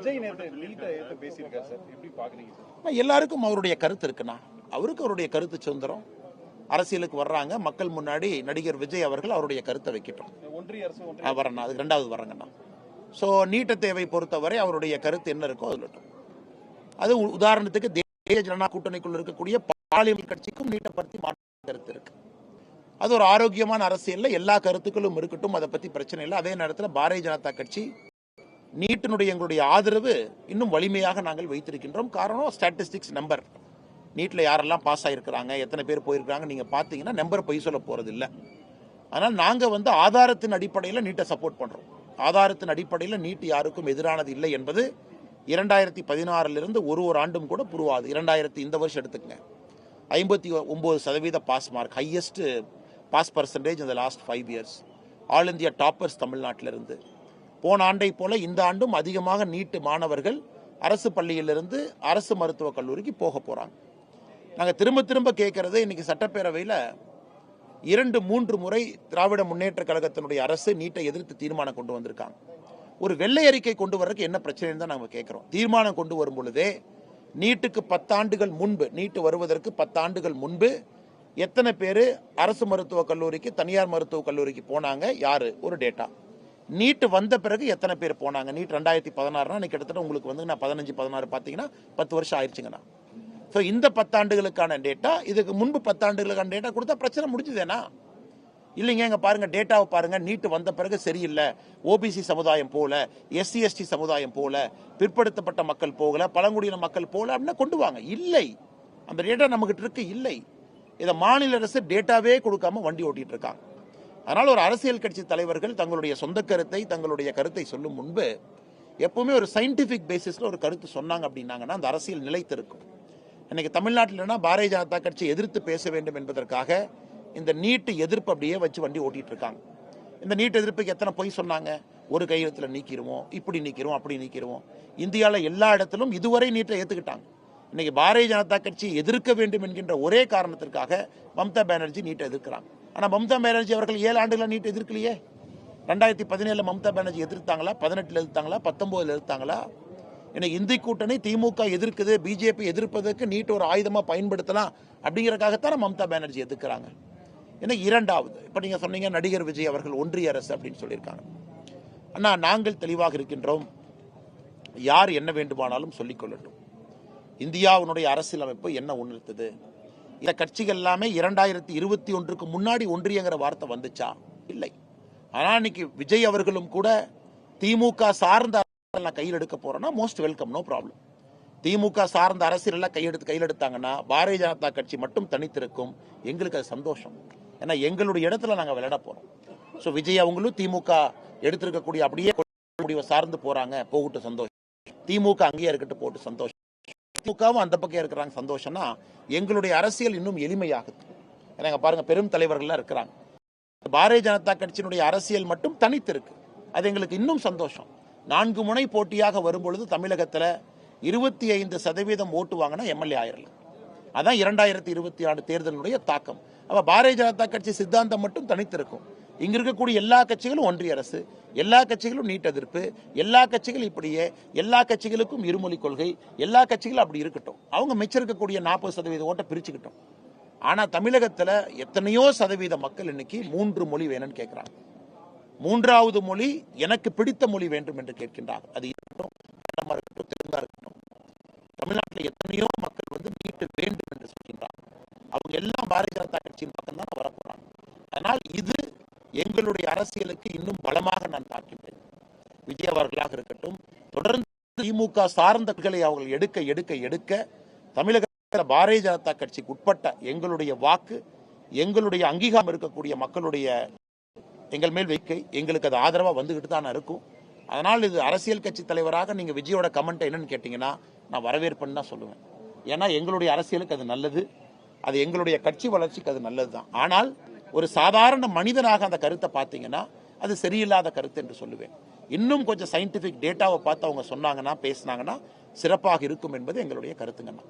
விஜய் பேசியிருக்காரு சார், எப்படி பாக்குறீங்க சார்? எல்லாருக்கும் அவருடைய கருத்து இருக்குண்ணா. அவருக்கு அவருடைய கருத்து சுதந்திரம். அரசியலுக்கு வர்றாங்க, மக்கள் முன்னாடி நடிகர் விஜய் அவர்கள் அவருடைய கருத்தை வைக்கட்டும். ஒன்றிய அரசு வரேண்ணா, அதுக்கு ரெண்டாவது வரேங்கண்ணா. ஸோ நீட்ட தேவை பொறுத்தவரை அவருடைய கருத்து என்ன இருக்கோ சொல்லட்டும். அது உதாரணத்துக்கு தேசிய ஜனநாயக கூட்டணிக்குள் இருக்கக்கூடிய பார்லிமெண்ட் கட்சிக்கும் நீட்டை பற்றி மாற்று கருத்து இருக்கு. அது ஒரு ஆரோக்கியமான அரசியல்ல எல்லா கருத்துக்களும் இருக்கட்டும், அதை பத்தி பிரச்சனை இல்லை. அதே நேரத்தில் பாரதிய ஜனதா கட்சி நீட்டினுடைய எங்களுடைய ஆதரவு இன்னும் வலிமையாக நாங்கள் வைத்திருக்கின்றோம். காரணம் ஸ்டாட்டிஸ்டிக்ஸ் நம்பர். நீட்டில் யாரெல்லாம் பாஸ் ஆகிருக்கிறாங்க, எத்தனை பேர் போயிருக்கிறாங்க நீங்கள் பார்த்தீங்கன்னா நம்பர் பொய் சொல்ல போகிறது இல்லை. ஆனால் நாங்கள் ஆதாரத்தின் அடிப்படையில் நீட்டை சப்போர்ட் பண்ணுறோம். ஆதாரத்தின் அடிப்படையில் நீட் யாருக்கும் எதிரானது இல்லை என்பது 2016 ஒரு ஆண்டும் கூட புரிவாது. 2000 இந்த வருஷம் எடுத்துக்கங்க, 59% pass mark, highest pass percentage இந்த last 5 years. All India toppers தமிழ்நாட்டிலிருந்து. போன ஆண்டை போல இந்த ஆண்டும் அதிகமாக நீட்டு மாணவர்கள் அரசு பள்ளியிலிருந்து அரசு மருத்துவக் கல்லூரிக்கு போக போறாங்க. நாங்கள் திரும்ப திரும்ப கேட்கறது, இன்னைக்கு சட்டப்பேரவையில் 2-3 முறை திராவிட முன்னேற்ற கழகத்தினுடைய அரசு நீட்டை எதிர்த்து தீர்மானம் கொண்டு வந்திருக்காங்க. ஒரு வெள்ளை அறிக்கை கொண்டு வர்றதுக்கு என்ன பிரச்சனைன்னு தான் நாங்கள் கேட்கிறோம். தீர்மானம் கொண்டு வரும் பொழுதே நீட்டுக்கு 10 ஆண்டுகள் முன்பு, நீட்டு வருவதற்கு 10 ஆண்டுகள் முன்பு எத்தனை பேர் அரசு மருத்துவக் கல்லூரிக்கு தனியார் மருத்துவக் கல்லூரிக்கு போனாங்க, யாரு, ஒரு டேட்டா. நீட்டு வந்த பிறகு எத்தனை பேர் போனாங்க. நீட் 2016 கிட்டத்தட்ட உங்களுக்கு நான் 15-16 பார்த்தீங்கன்னா 10 வருஷம் ஆயிடுச்சுங்கண்ணா. ஸோ இந்த 10 ஆண்டுகளுக்கான டேட்டா, இதுக்கு முன்பு 10 ஆண்டுகளுக்கான டேட்டா கொடுத்தா பிரச்சனை முடிஞ்சுதேனா? இல்லைங்க, இங்கே பாருங்க, டேட்டாவை பாருங்க, நீட்டு வந்த பிறகு சரியில்லை, ஓபிசி சமுதாயம் போல, எஸ்சி எஸ்டி சமுதாயம் போல, பிற்படுத்தப்பட்ட மக்கள் போகல, பழங்குடியின மக்கள் போல அப்படின்னா கொண்டு வாங்க. இல்லை, அந்த டேட்டா நம்மகிட்ட இருக்கு. இல்லை, இதை மாநில அரசு டேட்டாவே கொடுக்காம வண்டி ஓட்டிட்டு இருக்காங்க. அதனால் ஒரு அரசியல் கட்சி தலைவர்கள் தங்களுடைய சொந்த கருத்தை, தங்களுடைய கருத்தை சொல்லும் முன்பு எப்பவுமே ஒரு சயின்டிபிக் பேசிஸ்ல ஒரு கருத்து சொன்னாங்க அப்படின்னாங்கன்னா அந்த அரசியல் நிலைத்திருக்கும். இன்னைக்கு தமிழ்நாட்டில்னா பாரதிய ஜனதா கட்சி எதிர்த்து பேச வேண்டும் என்பதற்காக இந்த நீட்டு எதிர்ப்பு அப்படியே வச்சு வண்டி ஓட்டிட்டு இருக்காங்க. இந்த நீட் எதிர்ப்புக்கு எத்தனை பொய் சொன்னாங்க. ஒரு கையெழுத்தில் நீக்கிடுவோம், இப்படி நீக்கிறோம், அப்படி நீக்கிறோம். இந்தியாவில் எல்லா இடத்திலும் இதுவரை நீட்டை ஏற்றுக்கிட்டாங்க. இன்னைக்கு பாரதிய ஜனதா கட்சி எதிர்க்க வேண்டும் என்கின்ற ஒரே காரணத்திற்காக மம்தா பானர்ஜி நீட்டை எதிர்க்கிறாங்க. ஆனால் மம்தா பானர்ஜி அவர்கள் 7 ஆண்டுகள் நீட் எதிர்க்கலையே. 2017 மம்தா பானர்ஜி எதிர்த்தாங்களா, 18 எதிர்த்தாங்களா, 19 எதிர்த்தாங்களா? இன்னைக்கு இந்தி கூட்டணி திமுக எதிர்க்குது, பிஜேபி எதிர்ப்பதற்கு நீட் ஒரு ஆயுதமா பயன்படுத்தலாம் அப்படிங்கறதுக்காகத்தான் மம்தா பானர்ஜி எதிர்க்கிறாங்க. இன்னைக்கு இரண்டாவது, இப்ப நீங்க சொன்னீங்க நடிகர் விஜய் அவர்கள் ஒன்றிய அரசு அப்படின்னு சொல்லியிருக்காங்க. அண்ணா, நாங்கள் தெளிவாக இருக்கின்றோம். யார் என்ன வேண்டுமானாலும் சொல்லிக் கொள்ளட்டும். இந்தியாவுடைய அரசியலமைப்பு என்ன உணர்த்தது? இந்த கட்சிகள் எல்லாமே 2021 முன்னாடி ஒன்றியங்கிற வார்த்தை வந்துச்சா? இல்லை. ஆனா இன்னைக்கு விஜய் அவர்களும் கூட திமுக சார்ந்த நான் கையில் எடுக்க போறேன்னா மோஸ்ட் வெல்கம், நோ ப்ராப்ளம். திமுக சார்ந்த அரசியல் எல்லாம் கையில் எடுத்தாங்கன்னா பாரதிய ஜனதா கட்சி மட்டும் தனித்திருக்கும். எங்களுக்கு அது சந்தோஷம். ஏன்னா எங்களுடைய இடத்துல நாங்கள் விளையாட போறோம். ஸோ விஜய் அவங்களும் திமுக எடுத்திருக்கக்கூடிய அப்படியே முடிவை சார்ந்து போறாங்க, போகட்டும், சந்தோஷம். திமுக அங்கேயே இருக்கட்டும், போட்டு சந்தோஷம். திமுகவும் அந்த பக்கம் இருக்கிறாங்க, சந்தோஷம்னா எங்களுடைய அரசியல் இன்னும் எளிமையாகுது. ஏன்னா பாருங்க, பெரும் தலைவர்கள்லாம் இருக்கிறாங்க. பாரதிய ஜனதா கட்சியினுடைய அரசியல் மட்டும் தனித்து இருக்கு. அது எங்களுக்கு இன்னும் சந்தோஷம். 4 முனை போட்டியாக வரும்பொழுது தமிழகத்தில் 25% ஓட்டு வாங்கினா எம்எல்ஏ ஆயிரலாம். அதான் 2026 தேர்தலுடைய தாக்கம். அப்ப பாரதிய ஜனதா கட்சி சித்தாந்தம் மட்டும் தனித்திருக்கும். இங்க இருக்கக்கூடிய எல்லா கட்சிகளும் ஒன்றிய அரசு, எல்லா கட்சிகளும் நீட் எதிர்ப்பு, எல்லா கட்சிகளும் இப்படியே, எல்லா கட்சிகளுக்கும் இருமொழி கொள்கை, எல்லா கட்சிகளும் அப்படி இருக்கட்டும். அவங்க மிச்சிருக்கக்கூடிய 40% ஓட்டை பிரிச்சுக்கிட்டோம். ஆனா தமிழகத்துல எத்தனையோ சதவீத மக்கள் இன்னைக்கு 3 மொழி வேணும்னு கேட்கிறாங்க. 3வது மொழி எனக்கு பிடித்த மொழி வேண்டும் என்று கேட்கின்றார்கள். அது இருக்கட்டும், தெலுங்கா இருக்கட்டும். தமிழ்நாட்டில் எத்தனையோ மக்கள் நீட்டு வேண்டும் என்று சொல்கின்றாங்க. அவங்க எல்லாம் பாரதிய ஜனதா கட்சியின் பக்கம் தான் வரப்போறாங்க. அதனால் இது எங்களுடைய அரசியலுக்கு இன்னும் பலமாக நான் பார்க்கின்றேன். விஜய் அவர்களாக இருக்கட்டும், தொடர்ந்து திமுக சார்ந்த அவர்கள் எடுக்க எடுக்க எடுக்க தமிழகத்தில் பாரதிய ஜனதா கட்சிக்கு உட்பட்ட எங்களுடைய வாக்கு, எங்களுடைய அங்கீகாரம் இருக்கக்கூடிய மக்களுடைய எங்கள் மேல் வைக்கை, எங்களுக்கு அது ஆதரவா வந்துகிட்டு தான் இருக்கும். அதனால் இது அரசியல் கட்சி தலைவராக நீங்க விஜயோட கமெண்ட் என்னன்னு கேட்டீங்கன்னா நான் வரவேற்பேன்னு தான் சொல்லுவேன். ஏன்னா எங்களுடைய அரசியலுக்கு அது நல்லது, அது எங்களுடைய கட்சி வளர்ச்சிக்கு அது நல்லது தான். ஆனால் ஒரு சாதாரண மனிதனாக அந்த கருத்தை பார்த்தீங்கன்னா அது சரியில்லாத கருத்து என்று சொல்லுவேன். இன்னும் கொஞ்சம் சயின்டிபிக் டேட்டாவை பார்த்து அவங்க சொன்னாங்கன்னா, பேசினாங்கன்னா சிறப்பாக இருக்கும் என்பது எங்களுடைய கருத்துங்கண்ணா.